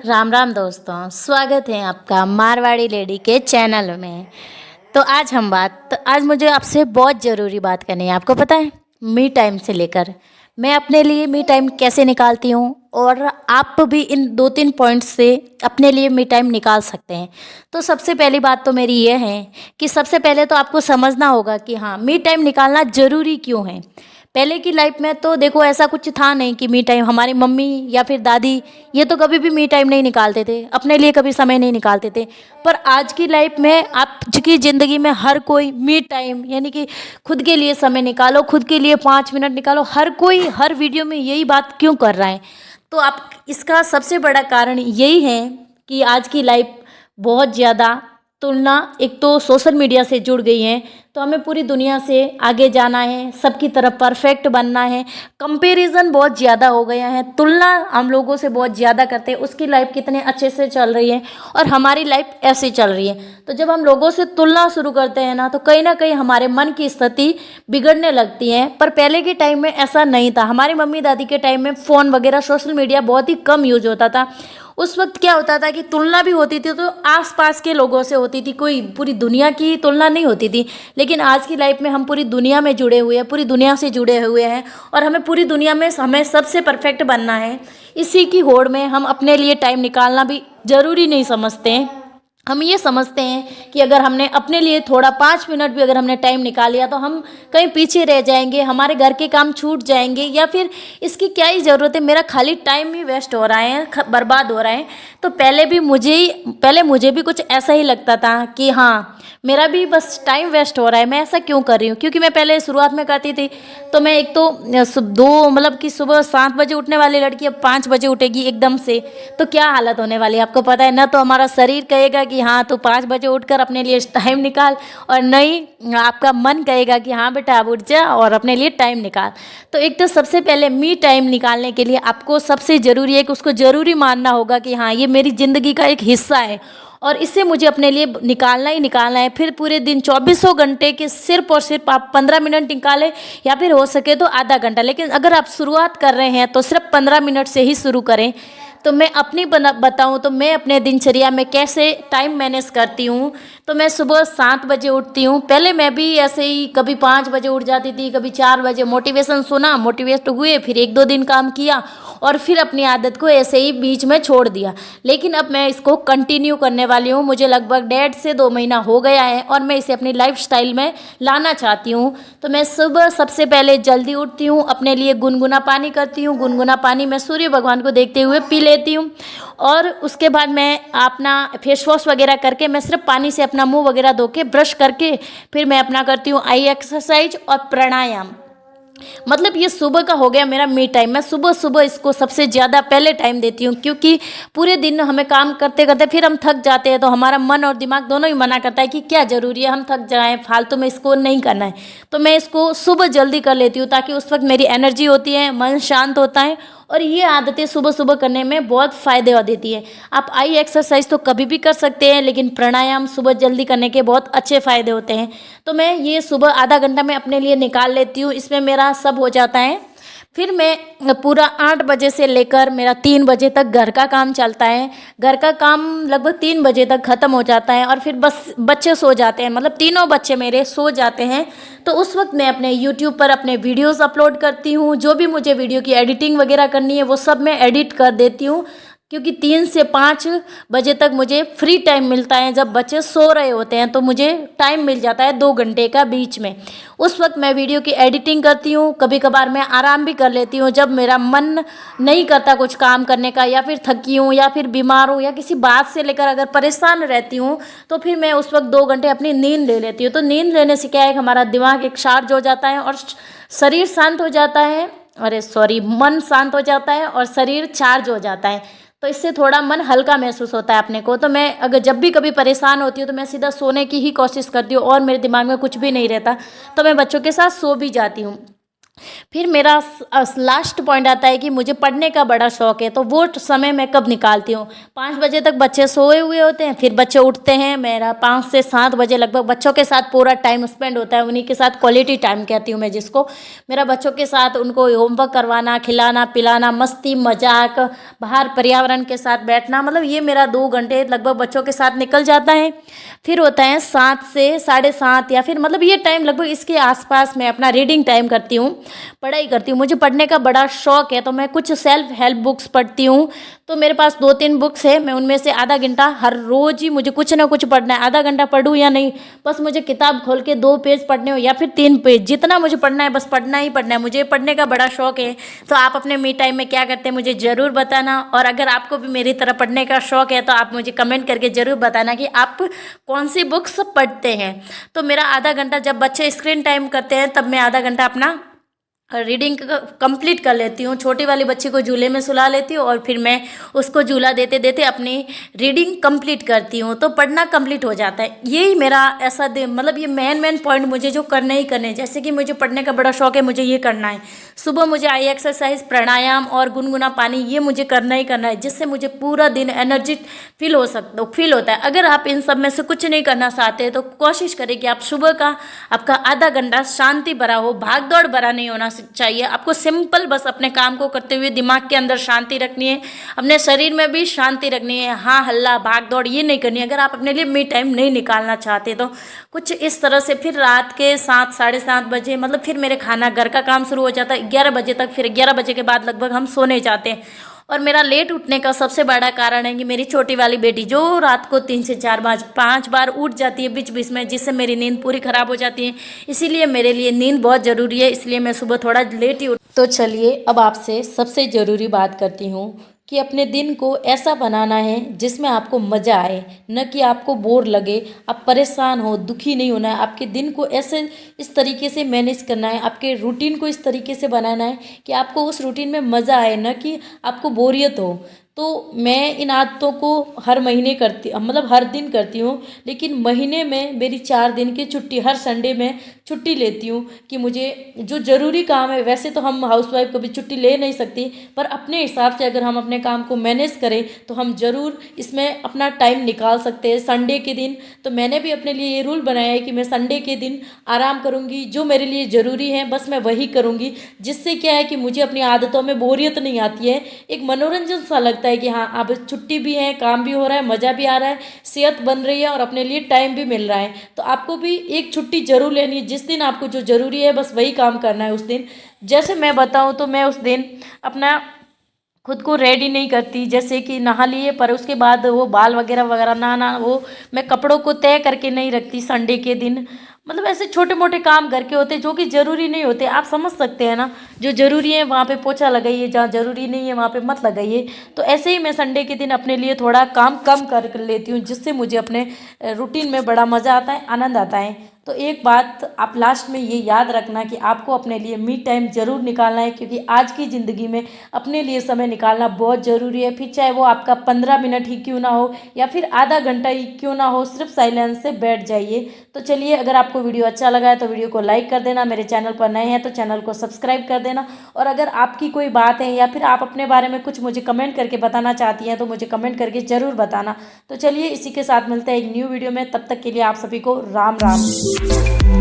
राम राम दोस्तों, स्वागत है आपका मारवाड़ी लेडी के चैनल में। तो आज मुझे आपसे बहुत ज़रूरी बात करनी है। आपको पता है, मी टाइम से लेकर मैं अपने लिए मी टाइम कैसे निकालती हूँ, और आप भी इन 2-3 पॉइंट्स से अपने लिए मी टाइम निकाल सकते हैं। तो सबसे पहली बात तो मेरी ये है कि सबसे पहले तो आपको समझना होगा कि हाँ, मी टाइम निकालना ज़रूरी क्यों है। पहले की लाइफ में तो देखो ऐसा कुछ था नहीं कि मी टाइम, हमारी मम्मी या फिर दादी ये तो कभी भी मी टाइम नहीं निकालते थे, अपने लिए कभी समय नहीं निकालते थे। पर आज की लाइफ में आपकी ज़िंदगी में हर कोई मी टाइम यानी कि खुद के लिए समय निकालो, खुद के लिए 5 मिनट निकालो। हर कोई हर वीडियो में यही बात क्यों कर रहा है? तो आप इसका सबसे बड़ा कारण यही है कि आज की लाइफ बहुत ज़्यादा तुलना एक तो सोशल मीडिया से जुड़ गई है। तो हमें पूरी दुनिया से आगे जाना है, सबकी तरफ परफेक्ट बनना है। कंपैरिजन बहुत ज़्यादा हो गया है, तुलना हम लोगों से बहुत ज़्यादा करते हैं। उसकी लाइफ कितने अच्छे से चल रही है और हमारी लाइफ ऐसे चल रही है। तो जब हम लोगों से तुलना शुरू करते हैं ना कहीं हमारे मन की स्थिति बिगड़ने लगती है। पर पहले के टाइम में ऐसा नहीं था। हमारी मम्मी दादी के टाइम में फ़ोन वगैरह सोशल मीडिया बहुत ही कम यूज होता था। उस वक्त क्या होता था कि तुलना भी होती थी तो आसपास के लोगों से होती थी, कोई पूरी दुनिया की तुलना नहीं होती थी। लेकिन आज की लाइफ में हम पूरी दुनिया में जुड़े हुए हैं, पूरी दुनिया से जुड़े हुए हैं, और हमें पूरी दुनिया में हमें सबसे परफेक्ट बनना है। इसी की होड़ में हम अपने लिए टाइम निकालना भी ज़रूरी नहीं समझते हैं। हम ये समझते हैं कि अगर हमने अपने लिए थोड़ा 5 मिनट भी अगर हमने टाइम निकाल लिया तो हम कहीं पीछे रह जाएंगे, हमारे घर के काम छूट जाएंगे, या फिर इसकी क्या ही ज़रूरत है, मेरा खाली टाइम ही वेस्ट हो रहा है, बर्बाद हो रहा है। तो पहले मुझे भी कुछ ऐसा ही लगता था कि हाँ, मेरा भी बस टाइम वेस्ट हो रहा है, मैं ऐसा क्यों कर रही हूँ। क्योंकि मैं पहले शुरुआत में करती थी तो मैं एक तो मतलब कि सुबह 7 बजे उठने वाली लड़की अब 5 बजे उठेगी एकदम से, तो क्या हालत होने वाली है आपको पता है ना। तो हमारा शरीर कहेगा कि हाँ तू 5 बजे उठकर अपने लिए टाइम निकाल, और नहीं आपका मन कहेगा कि हाँ बेटा अब उठ जा और अपने लिए टाइम निकाल। तो एक तो सबसे पहले मी टाइम निकालने के लिए आपको सबसे ज़रूरी है कि उसको ज़रूरी मानना होगा कि हाँ ये मेरी ज़िंदगी का एक हिस्सा है और इससे मुझे अपने लिए निकालना ही निकालना है। फिर पूरे दिन 24 घंटे के सिर्फ और सिर्फ आप 15 मिनट निकालें, या फिर हो सके तो आधा घंटा। लेकिन अगर आप शुरुआत कर रहे हैं तो सिर्फ 15 मिनट से ही शुरू करें। तो मैं अपनी बताऊं तो मैं अपने दिनचर्या में कैसे टाइम मैनेज करती हूँ। तो मैं सुबह 7 बजे उठती हूँ। पहले मैं भी ऐसे ही कभी 5 बजे उठ जाती थी, कभी 4 बजे। मोटिवेशन सुना, मोटिवेट हुए, फिर 1-2 दिन काम किया और फिर अपनी आदत को ऐसे ही बीच में छोड़ दिया। लेकिन अब मैं इसको कंटिन्यू करने वाली हूँ। मुझे लगभग 1.5 से 2 महीना हो गया है और मैं इसे अपनी लाइफस्टाइल में लाना चाहती हूँ। तो मैं सुबह सबसे पहले जल्दी उठती हूँ, अपने लिए गुनगुना पानी करती हूँ। गुनगुना पानी मैं सूर्य भगवान को देखते हुए पी लेती हूँ, और उसके बाद मैं अपना फेस वॉश वगैरह करके मैं सिर्फ पानी से अपना मुंह वगैरह धो के ब्रश करके फिर मैं अपना करती हूँ आई एक्सरसाइज और प्राणायाम। मतलब ये सुबह का हो गया मेरा मी टाइम। मैं सुबह सुबह इसको सबसे ज़्यादा पहले टाइम देती हूँ, क्योंकि पूरे दिन हमें काम करते करते फिर हम थक जाते हैं। तो हमारा मन और दिमाग दोनों ही मना करता है कि क्या ज़रूरी है हम थक जाएं, फालतू में इसको नहीं करना है। तो मैं इसको सुबह जल्दी कर लेती हूँ ताकि उस वक्त मेरी एनर्जी होती है, मन शांत होता है, और ये आदतें सुबह सुबह करने में बहुत फ़ायदे देती है। आप आई एक्सरसाइज तो कभी भी कर सकते हैं, लेकिन प्राणायाम सुबह जल्दी करने के बहुत अच्छे फ़ायदे होते हैं। तो मैं ये सुबह आधा घंटा मैं अपने लिए निकाल लेती हूँ, इसमें मेरा सब हो जाता है। फिर मैं पूरा 8 बजे से लेकर मेरा 3 बजे तक घर का काम चलता है। घर का काम लगभग 3 बजे तक ख़त्म हो जाता है और फिर बस बच्चे सो जाते हैं, मतलब तीनों बच्चे मेरे सो जाते हैं। तो उस वक्त मैं अपने यूट्यूब पर अपने वीडियोस अपलोड करती हूँ। जो भी मुझे वीडियो की एडिटिंग वगैरह करनी है वो सब मैं एडिट कर देती हूँ, क्योंकि 3 से 5 बजे तक मुझे फ्री टाइम मिलता है। जब बच्चे सो रहे होते हैं तो मुझे टाइम मिल जाता है 2 घंटे का बीच में। उस वक्त मैं वीडियो की एडिटिंग करती हूँ। कभी कभार मैं आराम भी कर लेती हूँ जब मेरा मन नहीं करता कुछ काम करने का, या फिर थकी हूँ, या फिर बीमार हूँ, या किसी बात से लेकर अगर परेशान रहती हूँ तो फिर मैं उस वक्त 2 घंटे अपनी नींद ले लेती हूँ। तो नींद लेने से क्या है, हमारा दिमाग एक चार्ज हो जाता है और शरीर शांत हो जाता है, मन शांत हो जाता है और शरीर चार्ज हो जाता है। तो इससे थोड़ा मन हल्का महसूस होता है अपने को। तो मैं अगर जब भी कभी परेशान होती हूँ तो मैं सीधा सोने की ही कोशिश करती हूँ, और मेरे दिमाग में कुछ भी नहीं रहता तो मैं बच्चों के साथ सो भी जाती हूँ। फिर मेरा लास्ट पॉइंट आता है कि मुझे पढ़ने का बड़ा शौक है, तो वो समय मैं कब निकालती हूँ। 5 बजे तक बच्चे सोए हुए होते हैं, फिर बच्चे उठते हैं, मेरा 5 से 7 बजे लगभग बच्चों के साथ पूरा टाइम स्पेंड होता है। उन्हीं के साथ क्वालिटी टाइम कहती हूँ मैं जिसको। मेरा बच्चों के साथ उनको होमवर्क करवाना, खिलाना पिलाना, मस्ती मजाक, बाहर पर्यावरण के साथ बैठना, मतलब ये मेरा 2 घंटे लगभग बच्चों के साथ निकल जाता है। फिर होता है 7 से 7:30 या फिर मतलब ये टाइम लगभग इसके आसपास मैं अपना रीडिंग टाइम करती हूँ, पढ़ाई करती हूँ। मुझे पढ़ने का बड़ा शौक है, तो मैं कुछ सेल्फ हेल्प बुक्स पढ़ती हूँ। तो मेरे पास 2-3 बुक्स है, मैं उनमें से आधा घंटा हर रोज़ ही मुझे कुछ ना कुछ पढ़ना है। आधा घंटा पढूं या नहीं, बस मुझे किताब खोल के 2 पेज पढ़ने हो या फिर 3 पेज, जितना मुझे पढ़ना है बस पढ़ना ही पढ़ना है। मुझे पढ़ने का बड़ा शौक है। तो आप अपने मी टाइम में क्या करते हैं मुझे ज़रूर बताना, और अगर आपको भी मेरी तरह पढ़ने का शौक है तो आप मुझे कमेंट करके ज़रूर बताना कि आप कौन सी बुक्स पढ़ते हैं। तो मेरा आधा घंटा जब बच्चे स्क्रीन टाइम करते हैं तब मैं आधा घंटा अपना रीडिंग कंप्लीट कर लेती हूँ। छोटी वाली बच्ची को झूले में सुला लेती हूँ और फिर मैं उसको झूला देते देते अपनी रीडिंग कंप्लीट करती हूँ, तो पढ़ना कंप्लीट हो जाता है। यही मेरा ऐसा मतलब ये मेन पॉइंट मुझे जो करने ही करने हैं। जैसे कि मुझे पढ़ने का बड़ा शौक है, मुझे ये करना है। सुबह मुझे आई एक्सरसाइज, प्राणायाम और गुनगुना पानी ये मुझे करना ही करना है, जिससे मुझे पूरा दिन एनर्जी फील होता है। अगर आप इन सब में से कुछ नहीं करना चाहते तो कोशिश करें कि आप सुबह का आपका आधा घंटा शांति भरा हो, भाग दौड़ भरा नहीं होना चाहिए। आपको सिंपल बस अपने काम को करते हुए दिमाग के अंदर शांति रखनी है, अपने शरीर में भी शांति रखनी है। हाँ हल्ला भाग दौड़ ये नहीं करनी है। अगर आप अपने लिए मी टाइम नहीं निकालना चाहते तो कुछ इस तरह से फिर रात के 7 साढ़े 7 बजे मतलब फिर मेरे खाना घर का काम शुरू हो जाता है 11 बजे तक। फिर 11 बजे के बाद लगभग हम सोने जाते हैं। और मेरा लेट उठने का सबसे बड़ा कारण है कि मेरी छोटी वाली बेटी जो रात को 3 से 4 बार 5 बार उठ जाती है बीच बीच में, जिससे मेरी नींद पूरी ख़राब हो जाती है। इसीलिए मेरे लिए नींद बहुत ज़रूरी है, इसलिए मैं सुबह थोड़ा लेट ही उठ। तो चलिए अब आपसे सबसे ज़रूरी बात करती हूँ कि अपने दिन को ऐसा बनाना है जिसमें आपको मज़ा आए, न कि आपको बोर लगे, आप परेशान हो, दुखी नहीं होना है। आपके दिन को ऐसे इस तरीके से मैनेज करना है, आपके रूटीन को इस तरीके से बनाना है कि आपको उस रूटीन में मज़ा आए, न कि आपको बोरियत हो। तो मैं इन आदतों को हर महीने करती मतलब हर दिन करती हूँ, लेकिन महीने में मेरी 4 दिन की छुट्टी, हर संडे में छुट्टी लेती हूँ कि मुझे जो ज़रूरी काम है। वैसे तो हम हाउसवाइफ कभी छुट्टी ले नहीं सकती, पर अपने हिसाब से अगर हम अपने काम को मैनेज करें तो हम ज़रूर इसमें अपना टाइम निकाल सकते हैं। संडे के दिन तो मैंने भी अपने लिए ये रूल बनाया है कि मैं संडे के दिन आराम करूँगी, जो मेरे लिए ज़रूरी है बस मैं वही करूँगी। जिससे क्या है कि मुझे अपनी आदतों में बोरियत नहीं आती है, एक मनोरंजन सा लगता है कि हाँ अब छुट्टी भी है, काम भी हो रहा है, मज़ा भी आ रहा है, सेहत बन रही है और अपने लिए टाइम भी मिल रहा है। तो आपको भी एक छुट्टी जरूर लेनी है। जिस दिन आपको जो ज़रूरी है बस वही काम करना है उस दिन। जैसे मैं बताऊँ तो मैं उस दिन अपना खुद को रेडी नहीं करती, जैसे कि नहा लिए पर उसके बाद वो बाल वगैरह वगैरह ना वो मैं कपड़ों को तय करके नहीं रखती संडे के दिन। मतलब ऐसे छोटे मोटे काम घर के होते जो कि ज़रूरी नहीं होते, आप समझ सकते हैं ना। जो ज़रूरी है वहाँ पे पोछा लगाइए, जहाँ ज़रूरी नहीं है वहाँ पे मत लगाइए। तो ऐसे ही मैं संडे के दिन अपने लिए थोड़ा काम कम कर लेती हूँ, जिससे मुझे अपने रूटीन में बड़ा मज़ा आता है, आनंद आता है। तो एक बात आप लास्ट में ये याद रखना कि आपको अपने लिए मी टाइम ज़रूर निकालना है, क्योंकि आज की ज़िंदगी में अपने लिए समय निकालना बहुत ज़रूरी है। फिर चाहे वो आपका 15 मिनट ही क्यों ना हो या फिर आधा घंटा ही क्यों ना हो, सिर्फ साइलेंस से बैठ जाइए। तो चलिए, अगर आपको वीडियो अच्छा लगा है तो वीडियो को लाइक कर देना, मेरे चैनल पर नए हैं तो चैनल को सब्सक्राइब कर देना। और अगर आपकी कोई बात है या फिर आप अपने बारे में कुछ मुझे कमेंट करके बताना चाहती हैं तो मुझे कमेंट करके ज़रूर बताना। तो चलिए, इसी के साथ मिलते हैं एक न्यू वीडियो में। तब तक के लिए आप सभी को राम राम।